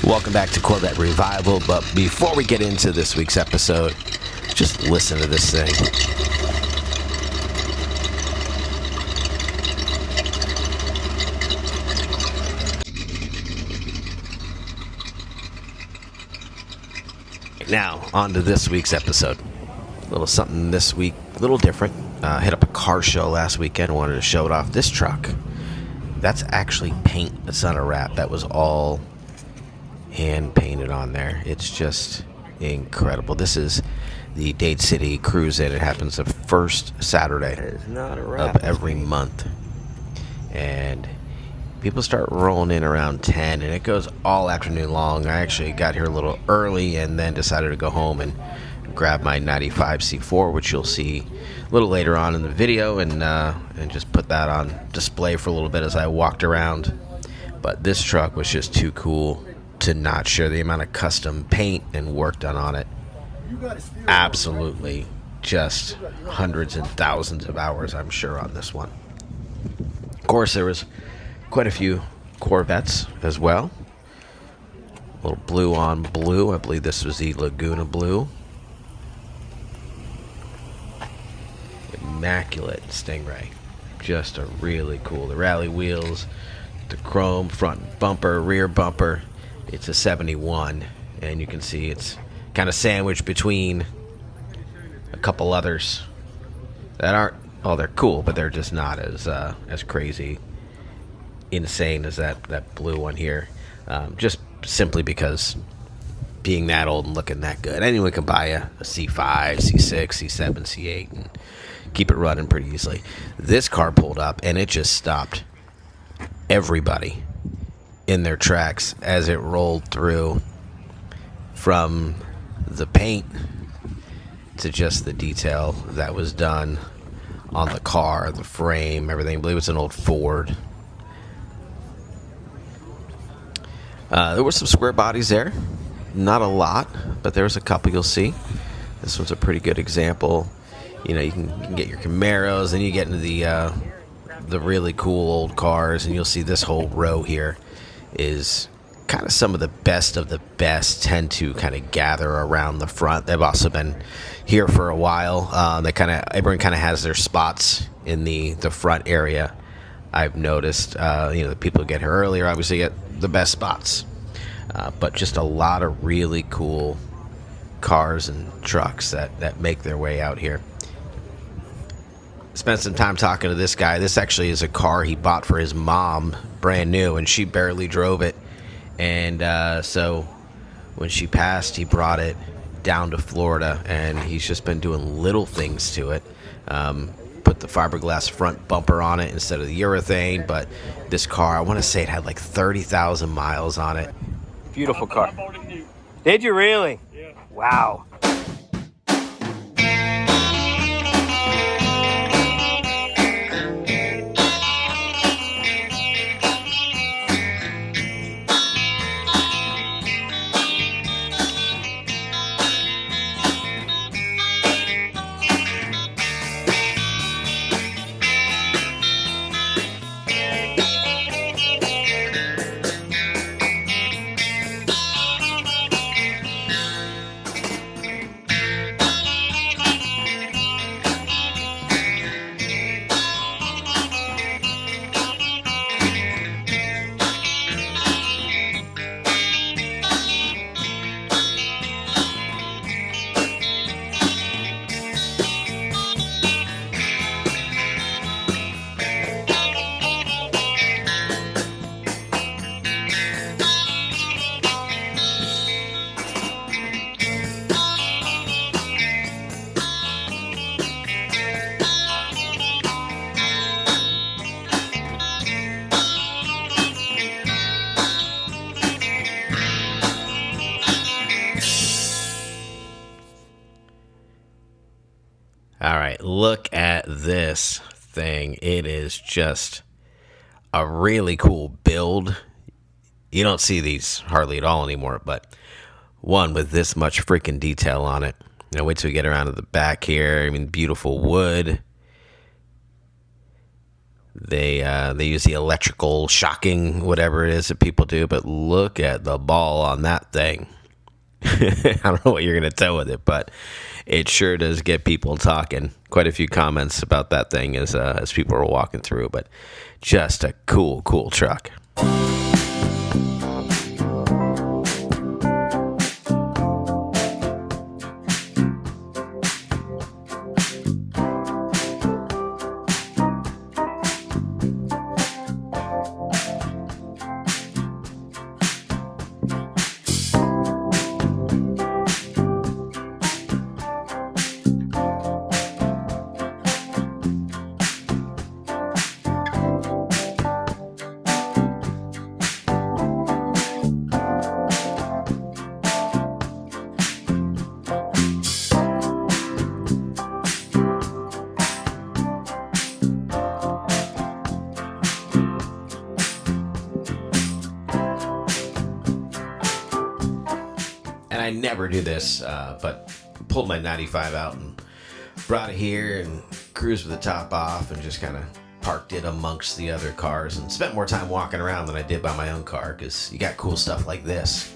Welcome back to Corvette Revival, but before we get into this week's episode, just listen to this thing. Now, on to this week's episode. A little something this week, a little different. Hit up a car show last weekend, wanted to show it off. This truck, that's actually paint. It's not a wrap. That was all hand painted on there. It's just incredible. This is the Dade City Cruise In. It happens the first Saturday of every month. And people start rolling in around 10, and it goes all afternoon long. I actually got here a little early and then decided to go home and grab my 95 C4, which you'll see a little later on in the video, and just put that on display for a little bit as I walked around. But this truck was just too cool to not share. The amount of custom paint and work done on it, absolutely just hundreds and thousands of hours, I'm sure, on this one. Of course, there was quite a few Corvettes as well. A little blue on blue. I believe this was the Laguna Blue. Immaculate Stingray. Just a really cool. The rally wheels, the chrome front bumper, rear bumper. It's a 71, and you can see it's kind of sandwiched between a couple others that aren't, oh, they're cool, but they're just not as crazy, insane as that blue one here. Just simply because being that old and looking that good, anyone can buy a C5, C6, C7, C8, and keep it running pretty easily. This car pulled up, and it just stopped everybody in their tracks as it rolled through, from the paint to just the detail that was done on the car, the frame, everything. I believe it's an old Ford. There were some square bodies there, not a lot, but there was a couple you'll see. This one's a pretty good example. You know, you can get your Camaros, and you get into the really cool old cars, and you'll see this whole row here is kind of some of the best tend to kind of gather around the front. They've also been here for a while. Everyone kind of has their spots in the front area. I've noticed, the people who get here earlier obviously get the best spots. But just a lot of really cool cars and trucks that make their way out here. Spent some time talking to this guy. This actually is a car he bought for his mom, brand new, and she barely drove it. And so when she passed, he brought it down to Florida, and he's just been doing little things to it. Put the fiberglass front bumper on it instead of the urethane. But this car, I want to say it had like 30,000 miles on it. Beautiful car. Did you really? Yeah. Wow. All right, look at this thing. It is just a really cool build. You don't see these hardly at all anymore, but one with this much freaking detail on it. You know, wait till we get around to the back here. I mean, beautiful wood. They use the electrical shocking, whatever it is that people do, but look at the ball on that thing. I don't know what you're going to tell with it, but it sure does get people talking. Quite a few comments about that thing as people are walking through, but just a cool truck. And I never do this, but pulled my 95 out and brought it here and cruised with the top off and just kind of parked it amongst the other cars and spent more time walking around than I did by my own car because you got cool stuff like this.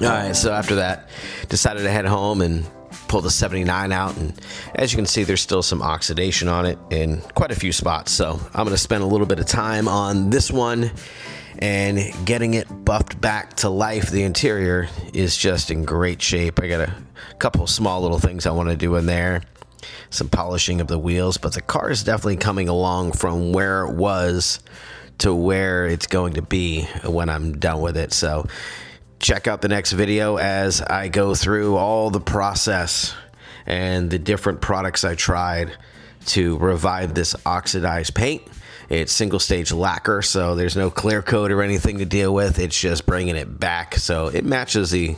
All right, so after that, decided to head home and pull the 79 out, and as you can see, there's still some oxidation on it in quite a few spots. So I'm going to spend a little bit of time on this one and getting it buffed back to life. The interior is just in great shape. I got a couple small little things I want to do in there, some polishing of the wheels, but the car is definitely coming along from where it was to where it's going to be when I'm done with it. So check out the next video as I go through all the process and the different products I tried to revive this oxidized paint. It's single stage lacquer, so there's no clear coat or anything to deal with. It's just bringing it back so it matches the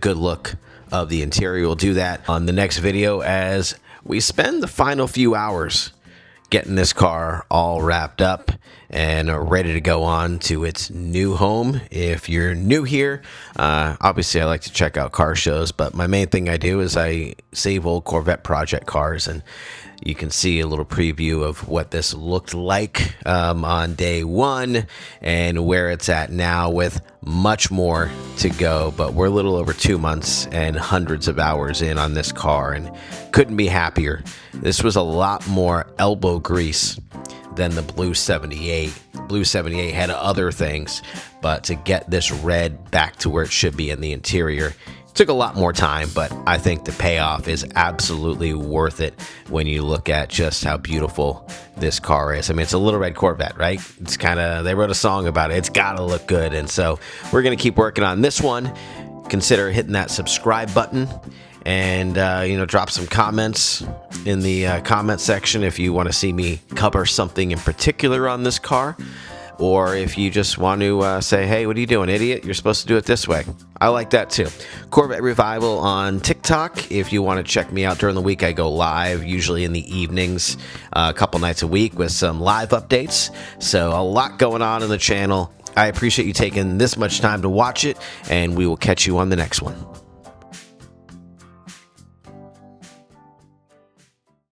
good look of the interior. We'll do that on the next video as we spend the final few hours getting this car all wrapped up and ready to go on to its new home. If you're new here, obviously I like to check out car shows, but my main thing I do is I save old Corvette project cars, and you can see a little preview of what this looked like on day one and where it's at now, with much more to go. But we're a little over 2 months and hundreds of hours in on this car, and couldn't be happier. This was a lot more elbow grease than the Blue 78. Blue 78 had other things, but to get this red back to where it should be in the interior, Took a lot more time, but I think the payoff is absolutely worth it when you look at just how beautiful this car is. I mean, it's a little red Corvette, right? It's kind of, they wrote a song about it. It's got to look good. And so we're going to keep working on this one. Consider hitting that subscribe button and, drop some comments in the comment section if you want to see me cover something in particular on this car. Or if you just want to say, hey, what are you doing, idiot? You're supposed to do it this way. I like that too. Corvette Revival on TikTok. If you want to check me out during the week, I go live, usually in the evenings, a couple nights a week with some live updates. So a lot going on in the channel. I appreciate you taking this much time to watch it, and we will catch you on the next one.